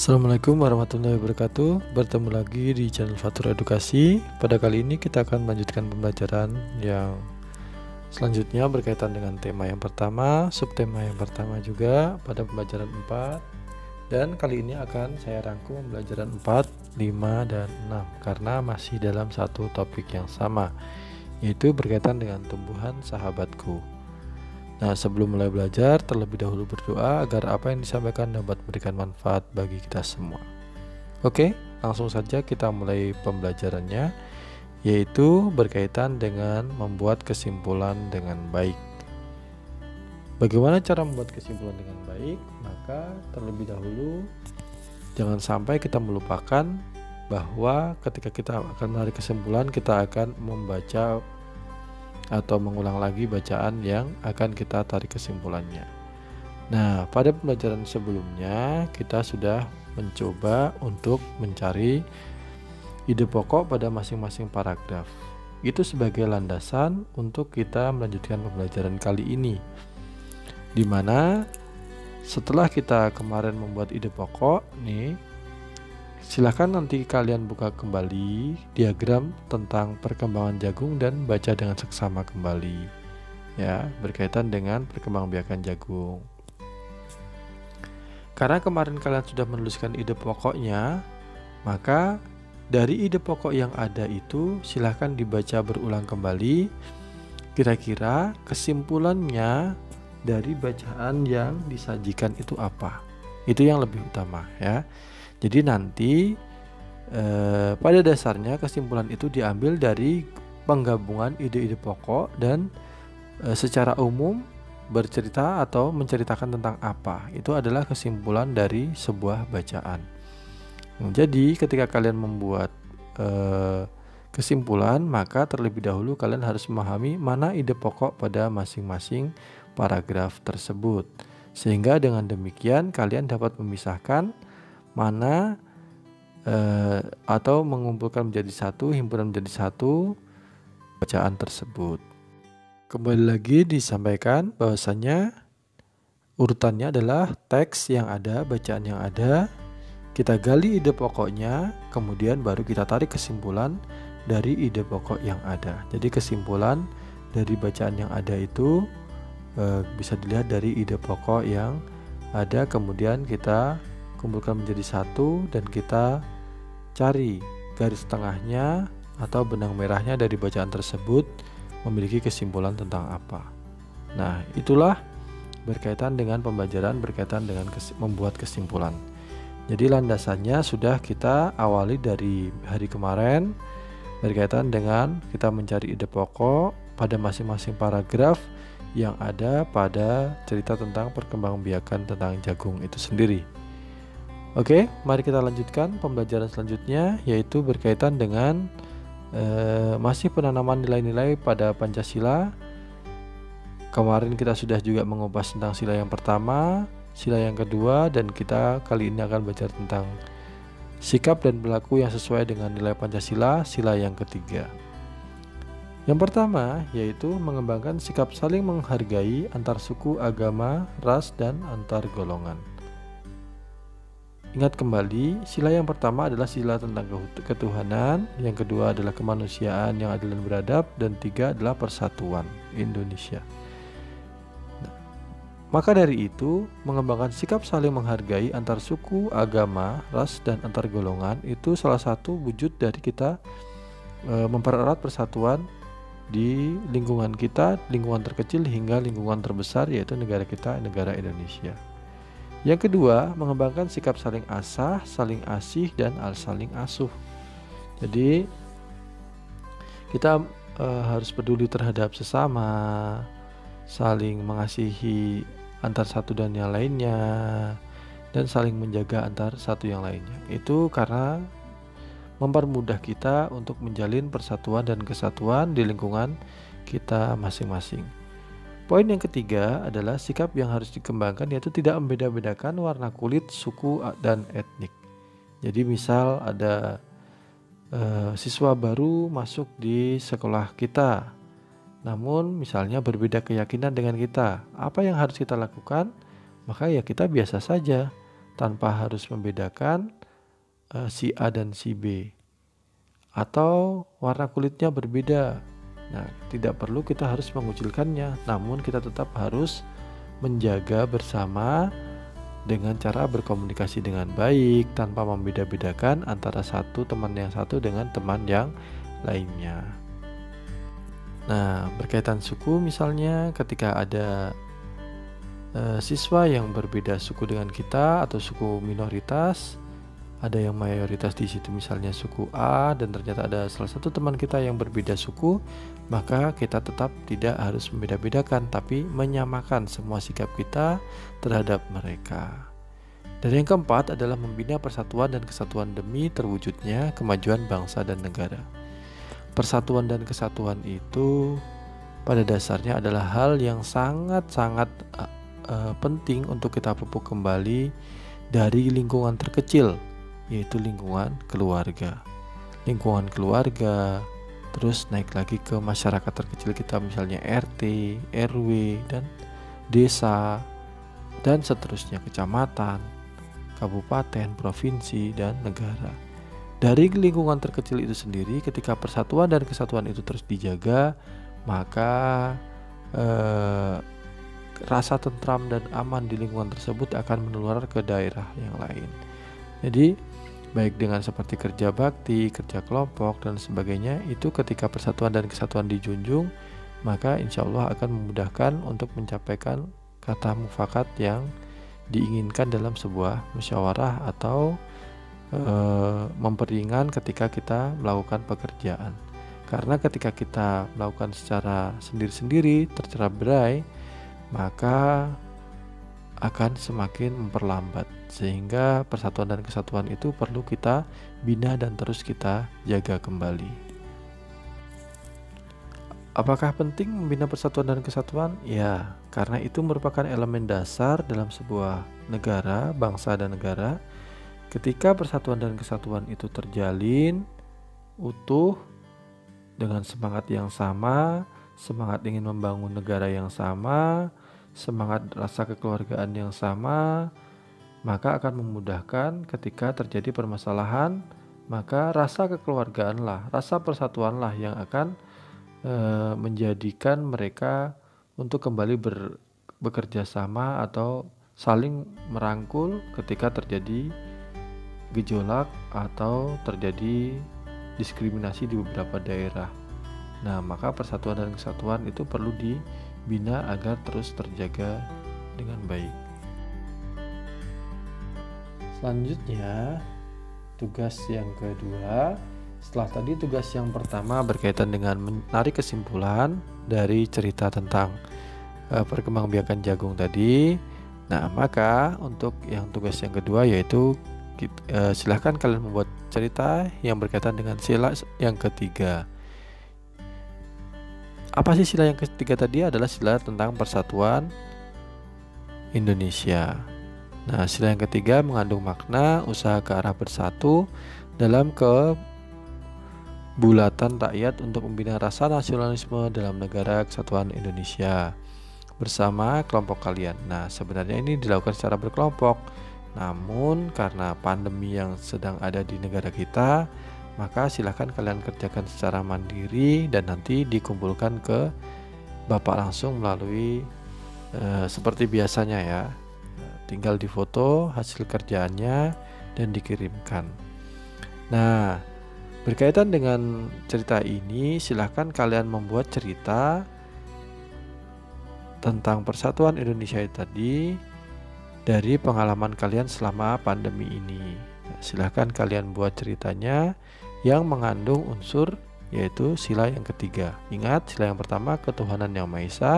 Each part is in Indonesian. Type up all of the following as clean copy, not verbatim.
Assalamualaikum warahmatullahi wabarakatuh. Bertemu lagi di channel Fatur Edukasi. Pada kali ini kita akan melanjutkan pembelajaran yang selanjutnya berkaitan dengan tema yang pertama, subtema yang pertama juga pada pembelajaran 4. Dan kali ini akan saya rangkum pembelajaran 4, 5, dan 6 karena masih dalam satu topik yang sama, yaitu berkaitan dengan tumbuhan sahabatku. Nah, sebelum mulai belajar, terlebih dahulu berdoa agar apa yang disampaikan dapat memberikan manfaat bagi kita semua. Oke, langsung saja kita mulai pembelajarannya, yaitu berkaitan dengan membuat kesimpulan dengan baik. Bagaimana cara membuat kesimpulan dengan baik? Maka terlebih dahulu jangan sampai kita melupakan bahwa ketika kita akan menarik kesimpulan, kita akan membaca atau mengulang lagi bacaan yang akan kita tarik kesimpulannya. Nah, pada pembelajaran sebelumnya kita sudah mencoba untuk mencari ide pokok pada masing-masing paragraf. Itu sebagai landasan untuk kita melanjutkan pembelajaran kali ini, dimana setelah kita kemarin membuat ide pokok nih, silahkan nanti kalian buka kembali diagram tentang perkembangan jagung dan baca dengan seksama kembali, ya, berkaitan dengan perkembangbiakan jagung. Karena kemarin kalian sudah menuliskan ide pokoknya, maka dari ide pokok yang ada itu silahkan dibaca berulang kembali. Kira-kira kesimpulannya dari bacaan yang disajikan itu apa? Itu yang lebih utama, ya. Jadi nanti pada dasarnya kesimpulan itu diambil dari penggabungan ide-ide pokok dan secara umum bercerita atau menceritakan tentang apa. Itu adalah kesimpulan dari sebuah bacaan. Jadi ketika kalian membuat kesimpulan, maka terlebih dahulu kalian harus memahami mana ide pokok pada masing-masing paragraf tersebut. Sehingga dengan demikian kalian dapat memisahkan mana atau mengumpulkan menjadi satu, himpunan menjadi satu bacaan tersebut. Kembali lagi disampaikan bahwasanya urutannya adalah teks yang ada, bacaan yang ada, kita gali ide pokoknya, kemudian baru kita tarik kesimpulan dari ide pokok yang ada. Jadi kesimpulan dari bacaan yang ada itu bisa dilihat dari ide pokok yang ada, kemudian kita kumpulkan menjadi satu dan kita cari garis tengahnya atau benang merahnya dari bacaan tersebut memiliki kesimpulan tentang apa. Nah, itulah berkaitan dengan pembelajaran berkaitan dengan membuat kesimpulan. Jadi landasannya sudah kita awali dari hari kemarin berkaitan dengan kita mencari ide pokok pada masing-masing paragraf yang ada pada cerita tentang perkembangbiakan tentang jagung itu sendiri. Oke, mari kita lanjutkan pembelajaran selanjutnya, yaitu berkaitan dengan masih penanaman nilai-nilai pada Pancasila. Kemarin kita sudah juga mengupas tentang sila yang pertama, sila yang kedua, dan kita kali ini akan belajar tentang sikap dan perilaku yang sesuai dengan nilai Pancasila, sila yang ketiga. Yang pertama yaitu mengembangkan sikap saling menghargai antar suku, agama, ras, dan antar golongan. Ingat kembali, sila yang pertama adalah sila tentang ketuhanan, yang kedua adalah kemanusiaan yang adil dan beradab, dan tiga adalah persatuan Indonesia. Nah, maka dari itu, mengembangkan sikap saling menghargai antar suku, agama, ras, dan antar golongan itu salah satu wujud dari kita mempererat persatuan di lingkungan kita, lingkungan terkecil hingga lingkungan terbesar, yaitu negara kita, negara Indonesia. Yang kedua, mengembangkan sikap saling asah, saling asih, dan saling asuh. Jadi kita harus peduli terhadap sesama, saling mengasihi antar satu dan yang lainnya, dan saling menjaga antar satu yang lainnya. Itu karena mempermudah kita untuk menjalin persatuan dan kesatuan di lingkungan kita masing-masing. Poin yang ketiga adalah sikap yang harus dikembangkan, yaitu tidak membeda-bedakan warna kulit, suku, dan etnik. Jadi misal ada siswa baru masuk di sekolah kita, namun misalnya berbeda keyakinan dengan kita, apa yang harus kita lakukan? Maka ya kita biasa saja tanpa harus membedakan si A dan si B, atau warna kulitnya berbeda. Nah, tidak perlu kita harus mengucilkannya, namun kita tetap harus menjaga bersama dengan cara berkomunikasi dengan baik tanpa membeda-bedakan antara teman yang satu dengan teman yang lainnya. Nah, berkaitan suku misalnya ketika ada siswa yang berbeda suku dengan kita atau suku minoritas, ada yang mayoritas di situ misalnya suku A dan ternyata ada salah satu teman kita yang berbeda suku, maka kita tetap tidak harus membeda-bedakan tapi menyamakan semua sikap kita terhadap mereka. Dan yang keempat adalah membina persatuan dan kesatuan demi terwujudnya kemajuan bangsa dan negara. Persatuan dan kesatuan itu pada dasarnya adalah hal yang sangat-sangat penting untuk kita pupuk kembali dari lingkungan terkecil, yaitu lingkungan keluarga. Lingkungan keluarga, terus naik lagi ke masyarakat terkecil kita, misalnya RT, RW, dan desa, dan seterusnya kecamatan, kabupaten, provinsi, dan negara. Dari lingkungan terkecil itu sendiri, ketika persatuan dan kesatuan itu terus dijaga, maka rasa tentram dan aman di lingkungan tersebut akan menular ke daerah yang lain. Jadi baik dengan seperti kerja bakti, kerja kelompok, dan sebagainya, itu ketika persatuan dan kesatuan dijunjung, maka insya Allah akan memudahkan untuk mencapaikan kata mufakat yang diinginkan dalam sebuah musyawarah atau memperingan ketika kita melakukan pekerjaan. Karena ketika kita melakukan secara sendiri-sendiri, tercerai-berai, maka akan semakin memperlambat, sehingga persatuan dan kesatuan itu perlu kita bina dan terus kita jaga kembali. Apakah penting membina persatuan dan kesatuan? Ya, karena itu merupakan elemen dasar dalam sebuah negara, bangsa dan negara. Ketika persatuan dan kesatuan itu terjalin utuh dengan semangat yang sama, semangat ingin membangun negara yang sama, semangat rasa kekeluargaan yang sama, maka akan memudahkan ketika terjadi permasalahan, maka rasa kekeluargaanlah, rasa persatuanlah yang akan menjadikan mereka untuk kembali bekerja sama atau saling merangkul ketika terjadi gejolak atau terjadi diskriminasi di beberapa daerah. Nah, maka persatuan dan kesatuan itu perlu dibina agar terus terjaga dengan baik. Selanjutnya, tugas yang kedua. Setelah tadi tugas yang pertama berkaitan dengan menarik kesimpulan dari cerita tentang perkembangbiakan jagung tadi. Nah, maka untuk yang tugas yang kedua yaitu silahkan kalian membuat cerita yang berkaitan dengan sila yang ketiga. Apa sih sila yang ketiga tadi? Adalah sila tentang persatuan Indonesia. Nah, sila yang ketiga mengandung makna usaha ke arah bersatu dalam kebulatan rakyat untuk membina rasa nasionalisme dalam negara kesatuan Indonesia bersama kelompok kalian. Nah, sebenarnya ini dilakukan secara berkelompok. Namun karena pandemi yang sedang ada di negara kita, maka silahkan kalian kerjakan secara mandiri dan nanti dikumpulkan ke Bapak langsung melalui seperti biasanya ya. Tinggal difoto hasil kerjaannya dan dikirimkan. Nah, berkaitan dengan cerita ini, silahkan kalian membuat cerita tentang persatuan Indonesia tadi dari pengalaman kalian selama pandemi ini. Silahkan kalian buat ceritanya yang mengandung unsur yaitu sila yang ketiga. Ingat, sila yang pertama ketuhanan yang Maha Esa,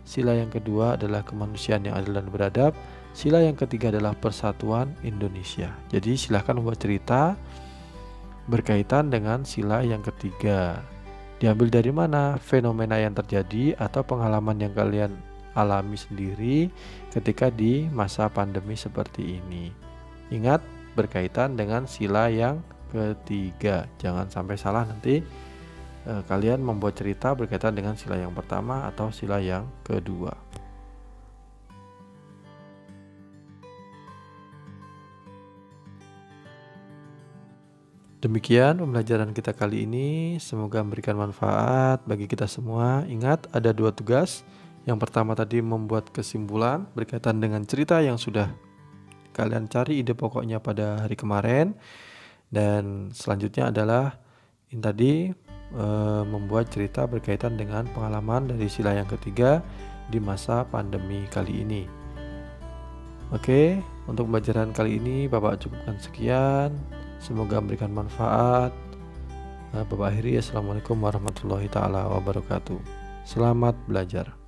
sila yang kedua adalah kemanusiaan yang adil dan beradab, sila yang ketiga adalah persatuan Indonesia. Jadi silahkan buat cerita berkaitan dengan sila yang ketiga. Diambil dari mana? Fenomena yang terjadi atau pengalaman yang kalian alami sendiri ketika di masa pandemi seperti ini. Ingat, berkaitan dengan sila yang ketiga. Jangan sampai salah nanti kalian membuat cerita berkaitan dengan sila yang pertama atau sila yang kedua. Demikian pembelajaran kita kali ini, semoga memberikan manfaat bagi kita semua. Ingat, ada 2 tugas. Yang pertama tadi membuat kesimpulan berkaitan dengan cerita yang sudah kalian cari ide pokoknya pada hari kemarin. Dan selanjutnya adalah ini tadi membuat cerita berkaitan dengan pengalaman dari sila yang ketiga di masa pandemi kali ini. Oke, untuk pembelajaran kali ini Bapak cukupkan sekian. Semoga memberikan manfaat. Bapak akhiri, Assalamualaikum warahmatullahi taala wabarakatuh. Selamat belajar.